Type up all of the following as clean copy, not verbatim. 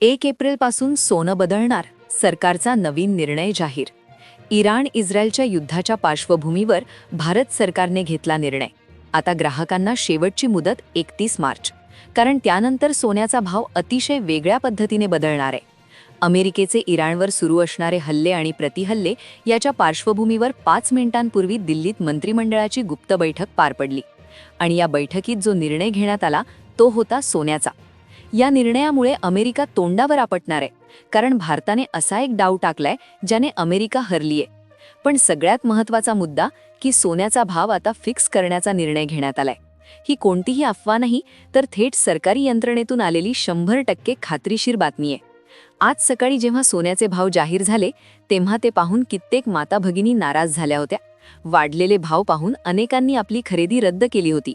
1 एप्रिलपासून सोनं बदलणार, सरकारचा नवीन निर्णय जाहीर. इराण-इस्रायलच्या युद्धाच्या पार्श्वभूमीवर भारत सरकारने घेतला निर्णय. आता ग्राहकांना शेवटची मुदत 31 मार्च, कारण त्यानंतर सोन्याचा भाव अतिशय वेगळ्या पद्धतीने बदलणार आहे. अमेरिकेचे इराणवर सुरू असणारे हल्ले आणि प्रतिहल्ले याच्या पार्श्वभूमीवर 5 मिनिटांपूर्वी दिल्लीत मंत्रिमंडळाची गुप्त बैठक पार पडली आणि या बैठकीत जो निर्णय घेण्यात आला तो होता सोन्याचा. या निर्णयामुळे अमेरिका तोंडावर आपटणार आहे, कारण भारताने असा एक डाव टाकलाय ज्याने अमेरिका हरलीये. पण सगळ्यात महत्त्वाचा मुद्दा की सोन्याचा भाव आता फिक्स करण्याचा निर्णय घेण्यात आलाय. ही कोणतीही अफवा नाही, तर थेट सरकारी यंत्रणेतून आलेली 100% खात्रीशीर बातमी आहे. आज सकाळी जेव्हा सोन्याचे भाव जाहीर झाले तेव्हा ते पाहून कित्येक माता भगिनी नाराज झाल्या होत्या. वाढलेले भाव पाहून अनेकांनी आपली खरेदी रद्द केली होती.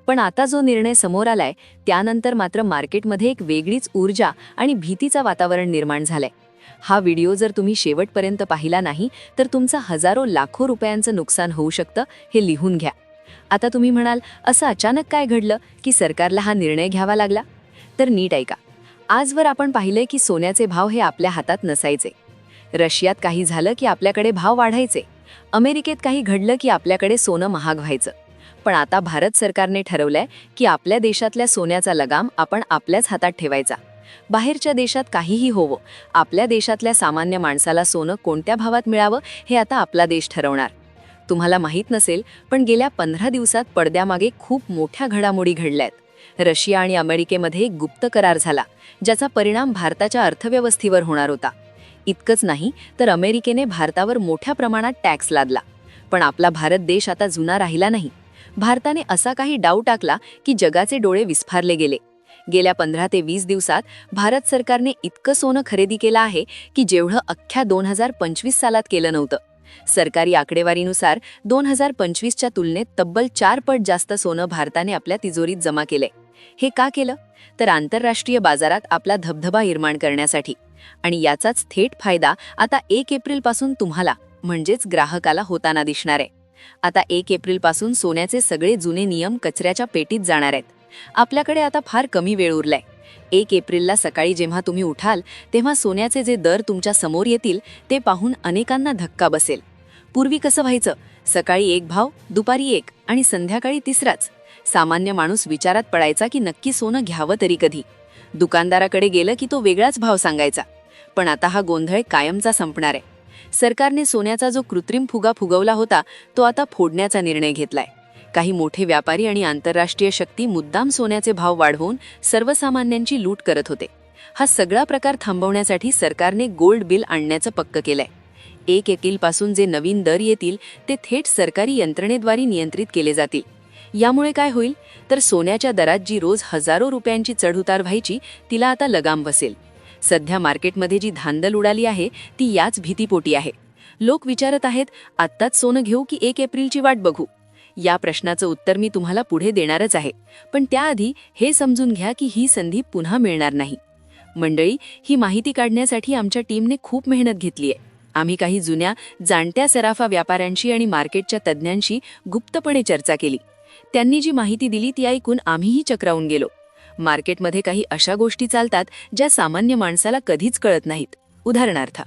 पण आता जो निर्णय समोर आलाय त्यानंतर मात्र मार्केटमध्ये एक वेगळीच ऊर्जा आणि भीतीचा वातावरण निर्माण झालंय. हा व्हिडिओ जर तुम्ही शेवटपर्यंत पाहिला नाही तर तुमचं हजारो लाखो रुपयांचं नुकसान होऊ शकतं, हे लिहून घ्या. आता तुम्ही म्हणाल, असं अचानक काय घडलं की सरकारला हा निर्णय घ्यावा लागला? तर नीट ऐका. आजवर आपण पाहिलंय की सोन्याचे भाव हे आपल्या हातात नसायचे. रशियात काही झालं की आपल्याकडे भाव वाढायचे. अमेरिकेत काही घडलं की आपल्याकडे सोनं महाग व्हायचं. पण आता भारत सरकारने ठरवलंय की आपल्या देशातल्या सोन्याचा लगाम आपण आपल्याच हातात ठेवायचा. बाहेरच्या देशात काहीही होवो, आपल्या देशातल्या सामान्य माणसाला सोनं कोणत्या भावात मिळावं हे आता आपला देश ठरवणार. तुम्हाला माहीत नसेल, पण गेल्या 15 दिवसात पडद्यामागे खूप मोठ्या घडामोडी घडल्यात. रशिया आणि अमेरिकेमध्ये एक गुप्त करार झाला, ज्याचा परिणाम भारताच्या अर्थव्यवस्थेवर होणार होता. इतकंच नाही तर अमेरिकेने भारतावर मोठ्या प्रमाणात टॅक्स लादला. पण आपला भारत देश आता जुना राहिला नाही. भारताने असा काही डाव टाकला की जगाचे डोळे विस्फारले गेले. गेल्या 15 ते 20 दिवसात भारत सरकारने इतकं सोनं खरेदी केलं आहे की जेवढं अख्ख्या 2025 सालात केलं नव्हतं. सरकारी आकडेवारीनुसार 2025च्या तुलनेत तब्बल 4 पट जास्त सोनं भारताने आपल्या तिजोरीत जमा केलंय. हे का केलं? तर आंतरराष्ट्रीय बाजारात आपला धबधबा निर्माण करण्यासाठी. आणि याचाच थेट फायदा आता 1 एप्रिलपासून तुम्हाला म्हणजेच ग्राहकाला होताना दिसणार आहे. आता 1 एप्रिलपासून सोन्याचे सगळे जुने नियम कचऱ्याच्या पेटीत जाणार आहेत. आपल्याकडे आता फार कमी वेळ उरलाय. 1 एप्रिलला सकाळी जेव्हा तुम्ही उठाल तेव्हा सोन्याचे जे दर तुमच्या समोर येतील ते पाहून अनेकांना धक्का बसेल. पूर्वी कसं व्हायचं? सकाळी एक भाव, दुपारी एक आणि संध्याकाळी तिसराच. सामान्य माणूस विचारात पडायचा की नक्की सोनं घ्यावं तरी कधी. दुकानदाराकडे गेलं की तो वेगळाच भाव सांगायचा. पण आता हा गोंधळ कायमचा संपणार आहे. सरकारने सोन्याचा जो कृत्रिम फुगा फुगवला होता तो आता फोडण्याचा निर्णय घेतलाय. काही मोठे व्यापारी आणि आंतरराष्ट्रीय शक्ती मुद्दाम सोन्याचे भाव वाढवून सर्वसामान्यांची लूट करत होते. हा सगळा प्रकार थांबवण्यासाठी सरकारने गोल्ड बिल आणण्याचं पक्क केलंय. 1 एप्रिलपासून जे नवीन दर येतील ते थेट सरकारी यंत्रणेद्वारे नियंत्रित केले जातील. यामुळे काय होईल तर सोन्याच्या दरात जी रोज हजारो रुपयांची चढउतार व्हायची तिला आता लगाम बसेल. सध्या मार्केटमध्ये जी धांदल उडाली आहे ती याच भीतीपोटी आहे. लोक विचारत आहेत, आत्ताच सोनं घेऊ की 1 एप्रिलची वाट बघू? या प्रश्नाचं उत्तर मी तुम्हाला पुढे देणारच आहे. पण त्याआधी हे समजून घ्या की ही संधी पुन्हा मिळणार नाही. मंडळी, ही माहिती काढण्यासाठी आमच्या टीमने खूप मेहनत घेतली आहे. आम्ही काही जुन्या जाणत्या सराफा व्यापाऱ्यांशी आणि मार्केटच्या तज्ज्ञांशी गुप्तपणे चर्चा केली. त्यांनी जी माहिती दिली ती ऐकून आम्हीही चक्रावून गेलो. मार्केटमध्ये काही अशा गोष्टी चालतात ज्या सामान्य माणसाला कधीच कळत नाहीत. उदाहरणार्थ,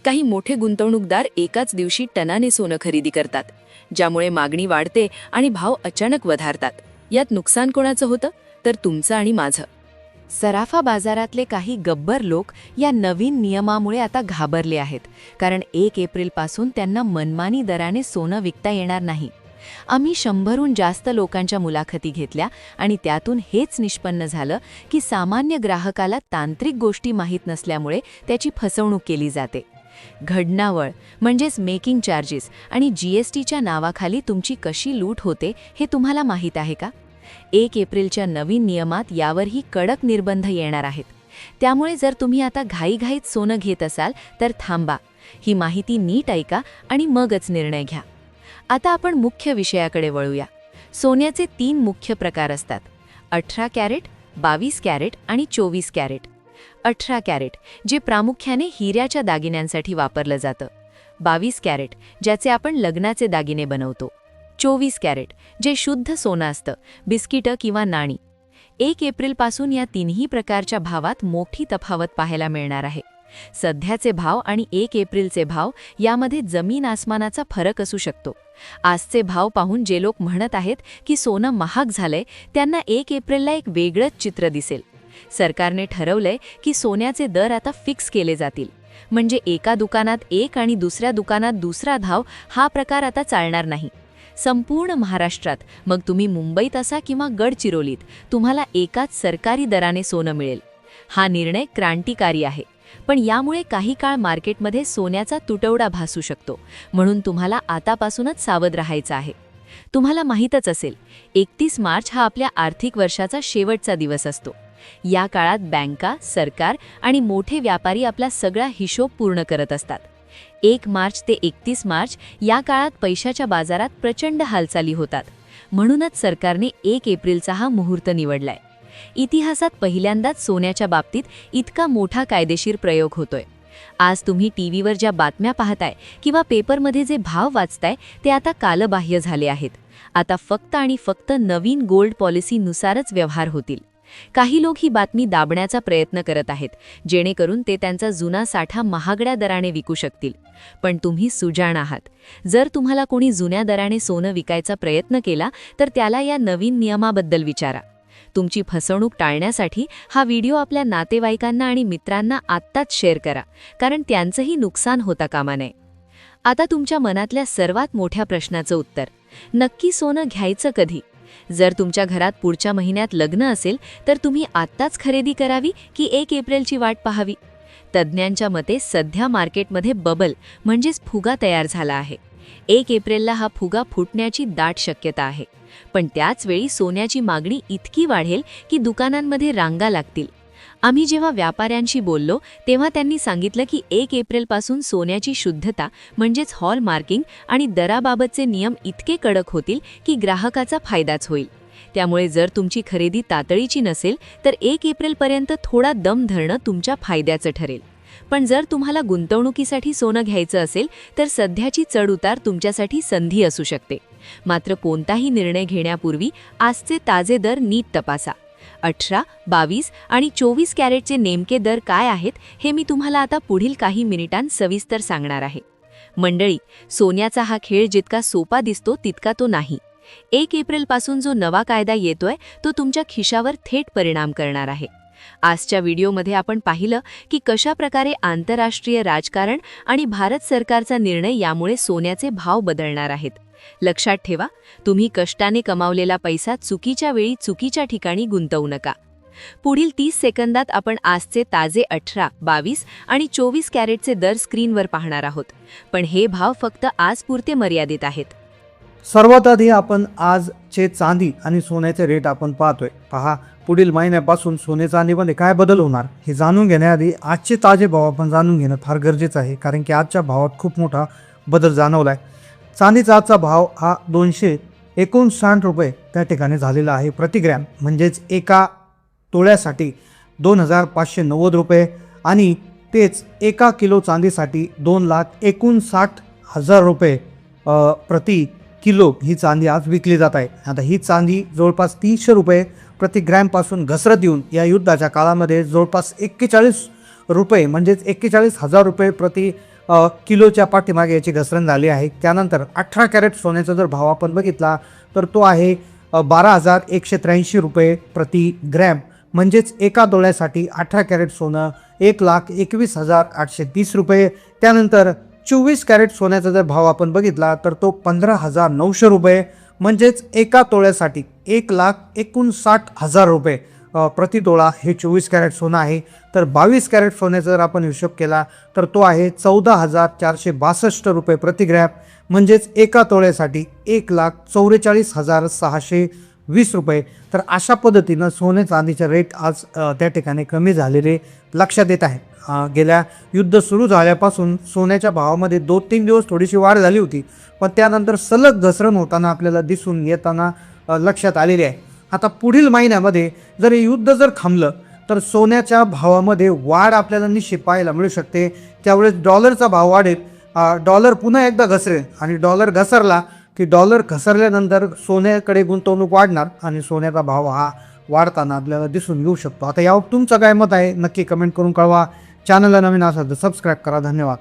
काही मोठे गुंतवणूकदार एकाच दिवशी टनाने सोनं खरेदी करतात, ज्यामुळे मागणी वाढते आणि भाव अचानक वधारतात. यात नुकसान कोणाचं होतं? तर तुमचं आणि माझं. सराफा बाजारातले काही गब्बर लोक या नवीन नियमामुळे आता घाबरले आहेत, कारण 1 एप्रिलपासून त्यांना मनमानी दराने सोनं विकता येणार नाही. आम्ही 100हून जास्त लोकांच्या मुलाखती घेतल्या आणि त्यातून हेच निष्पन्न झालं की सामान्य ग्राहकाला तांत्रिक गोष्टी माहीत नसल्यामुळे त्याची फसवणूक केली जाते. घडणावळ म्हणजेच मेकिंग चार्जेस आणि GSTच्या नावाखाली तुमची कशी लूट होते हे तुम्हाला माहीत आहे का? 1 एप्रिलच्या नवीन नियमात यावरही कडक निर्बंध येणार आहेत. त्यामुळे जर तुम्ही आता घाईघाईत सोनं घेत असाल तर थांबा. ही माहिती नीट ऐका आणि मगच निर्णय घ्या. आता आपण मुख्य विषयाकडे वळूया. सोन्याचे 3 मुख्य प्रकार असतात: 18 कॅरेट, 22 कॅरेट आणि 24 कॅरेट. 18 कॅरेट जे प्रामुख्याने हिऱ्याच्या दागिन्यांसाठी वापरलं जातं. 22 कॅरेट ज्याचे आपण लग्नाचे दागिने बनवतो. 24 कॅरेट जे शुद्ध सोनं असतं, बिस्किटं किंवा नाणी. 1 एप्रिलपासून या तिन्ही प्रकारच्या भावात मोठी तफावत पाहायला मिळणार आहे. सध्याचे भाव आणि 1 एप्रिलचे भाव यामध्ये जमीन आसमानाचा फरक असू शकतो. आजचे भाव पाहून जे लोक म्हणत आहेत की सोनं महाग झालंय, त्यांना 1 एप्रिलला एक वेगळंच चित्र दिसेल. सरकारने ठरवलंय की सोन्याचे दर आता फिक्स केले जातील. म्हणजे एका दुकानात एक आणि दुसऱ्या दुकानात दुसरा भाव हा प्रकार आता चालणार नाही. संपूर्ण महाराष्ट्रात, मग तुम्ही मुंबईत असा किंवा गडचिरोलीत, तुम्हाला एकाच सरकारी दराने सोनं मिळेल. हा निर्णय क्रांतिकारी आहे. पण यामुळे काही काळ मार्केटमध्ये सोन्याचा तुटवडा भासू शकतो. म्हणून तुम्हाला आतापासूनच सावध राहायचं आहे. तुम्हाला माहीतच असेल, 31 मार्च हा आपल्या आर्थिक वर्षाचा शेवटचा दिवस असतो. या काळात बँका, सरकार आणि मोठे व्यापारी आपला सगळा हिशोब पूर्ण करत असतात. 1 मार्च ते 31 मार्च या काळात पैशाच्या बाजारात प्रचंड हालचाली होतात. म्हणूनच सरकारने 1 एप्रिलचा हा मुहूर्त निवडलाय. इतिहासात पहिल्यांदाच सोन्याच्या बाबतीत इतका मोठा कायदेशीर प्रयोग होतोय. आज तुम्ही टीव्हीवर ज्या बातम्या पाहताय किंवा पेपरमध्ये जे भाव वाचताय ते आता कालबाह्य झाले आहेत. आता फक्त आणि फक्त नवीन गोल्ड पॉलिसीनुसारच व्यवहार होतील. काही लोक ही बातमी दाबण्याचा प्रयत्न करत आहेत, जेणेकरून ते त्यांचा जुना साठा महागड्या दराने विकू शकतील. पण तुम्ही सुजाण आहात. जर तुम्हाला कोणी जुन्या दराने सोनं विकायचा प्रयत्न केला तर त्याला या नवीन नियमाबद्दल विचारा. तुमची फसवणूक टाळण्यासाठी हा व्हिडिओ आपल्या नातेवाईकांना आणि मित्रांना आत्ताच शेअर करा, कारण त्यांचंही नुकसान होता कामा नये. आता तुमच्या मनातल्या सर्वात मोठ्या प्रश्नाचं उत्तर: नक्की सोनं घ्यायचं कधी? जर तुमच्या घरात पुढच्या महिन्यात लग्न असेल तर तुम्ही आत्ताच खरेदी करावी की 1 एप्रिलची वाट पाहावी? तज्ज्ञांच्या मते सध्या मार्केटमध्ये बबल म्हणजेच फुगा तयार झाला आहे. 1 एप्रिलला हा फुगा फुटण्याची दाट शक्यता आहे. पण त्याचवेळी सोन्याची मागणी इतकी वाढेल की दुकानांमध्ये रांगा लागतील. आम्ही जेव्हा व्यापाऱ्यांशी बोललो तेव्हा त्यांनी सांगितलं की 1 एप्रिलपासून सोन्याची शुद्धता म्हणजेच हॉलमार्किंग आणि दराबाबतचे नियम इतके कडक होतील की ग्राहकाचा फायदाच होईल. त्यामुळे जर तुमची खरेदी तातडीची नसेल तर 1 एप्रिलपर्यंत थोडा दम धरणं तुमच्या फायद्याचं ठरेल. पण जर तुम्हाला गुंतवणुकीसाठी सोनं घ्यायचं असेल तर सध्याची चढउतार तुमच्यासाठी संधी असू शकते. मात्र कोणताही निर्णय घेण्यापूर्वी आजचे ताजे दर नीट तपासा. 18, 22 आणि 24 कॅरेटचे नेमके दर काय आहेत हे मी तुम्हाला आता पुढील काही मिनिटांत सविस्तर सांगणार आहे. मंडळी, सोन्याचा हा खेळ जितका सोपा दिसतो तितका तो नाही. 1 एप्रिलपासून जो नवा कायदा येतोय तो तुमच्या खिशावर थेट परिणाम करणार आहे. आजच्या व्हिडिओमध्ये आपण पाहिलं की कशा प्रकारे आंतरराष्ट्रीय राजकारण आणि भारत सरकारचा निर्णय यामुळे सोन्याचे भाव बदलणार आहेत. लक्षात ठेवा, तुम्ही कष्टाने कमावलेला पैसा चुकीच्या वेळी चुकीच्या ठिकाणी गुंतवू नका. पुढील 30 सेकंदात आपण आजचे ताजे 18, 22 आणि 24 कॅरेटचे दर स्क्रीनवर पाहणार आहोत. पण हे भाव फक्त आजपुरते मर्यादित आहेत. सर्वात आधी आपण आजचे चांदी आणि सोन्याचे रेट आपण पाहतोय. पहा, पुढील महिन्यापासून सोने चांदीमध्ये काय बदल होणार हे जाणून घेण्याआधी आजचे ताजे भाव आपण जाणून घेणं फार गरजेचं आहे, कारण की आजच्या भावात खूप मोठा बदल जाणवलाय. चांदीचा आजचा भाव हा 259 रुपये त्या ठिकाणी झालेला आहे प्रति ग्रॅम. म्हणजेच एका तोळ्यासाठी 2590 रुपये आणि तेच एका किलो चांदीसाठी 2,59,000 रुपये प्रति किलो ही चांदी आज विकली जात आहे. आता ही चांदी जवळपास 300 रुपये प्रति ग्रॅमपासून घसरत येऊन या युद्धाच्या काळामध्ये जवळपास 41 रुपये म्हणजेच 41,000 रुपये प्रति किलोच्या पाठीमागे याची घसरण झाली आहे. त्यानंतर 18 कॅरेट सोन्याचा जर भाव आपण बघितला तर तो आहे 12,183 रुपये प्रति ग्रॅम. म्हणजेच एका तोळ्यासाठी 18 कॅरेट सोनं 1,21,830 रुपये. त्यानंतर 24 कॅरेट सोन्याचा जर भाव आपण बघितला तर तो 15,900 रुपये. म्हणजेच एका तोळ्यासाठी 1,59,000 रुपये प्रति तोळा हे 24 कॅरेट सोनं आहे. तर 22 कॅरेट सोन्याचा जर आपण हिशोब केला तर तो आहे 14,462 रुपये प्रति ग्रॅम. म्हणजेच एका तोळ्यासाठी 1,44,620 रुपये. तर अशा पद्धतीनं सोने चांदीचे रेट आज त्या ठिकाणी कमी झालेले लक्षात येत आहे. गेल्या युद्ध सुरू झाल्यापासून सोन्याच्या भावामध्ये 2-3 दिवस थोडीशी वाढ झाली होती, पण त्यानंतर सलग घसरण होताना आपल्याला दिसून येताना लक्षात आलेली आहे. आता पुढील महिन्यामध्ये जर हे युद्ध जर थांबलं तर सोन्याच्या भावामध्ये वाढ आपल्याला निश्चित पाहायला मिळू शकते. त्यावेळेस डॉलरचा भाव वाढेल, डॉलर पुन्हा एकदा घसरेल आणि डॉलर घसरला की डॉलर घसरल्यानंतर सोन्याकडे गुंतवणूक वाढणार आणि सोन्याचा भाव हा वाढताना आपल्याला दिसून येऊ शकतो. आता यावर तुमचं काय मत आहे नक्की कमेंट करून कळवा. चॅनलला नवीन असाल तर सबस्क्राईब करा. धन्यवाद.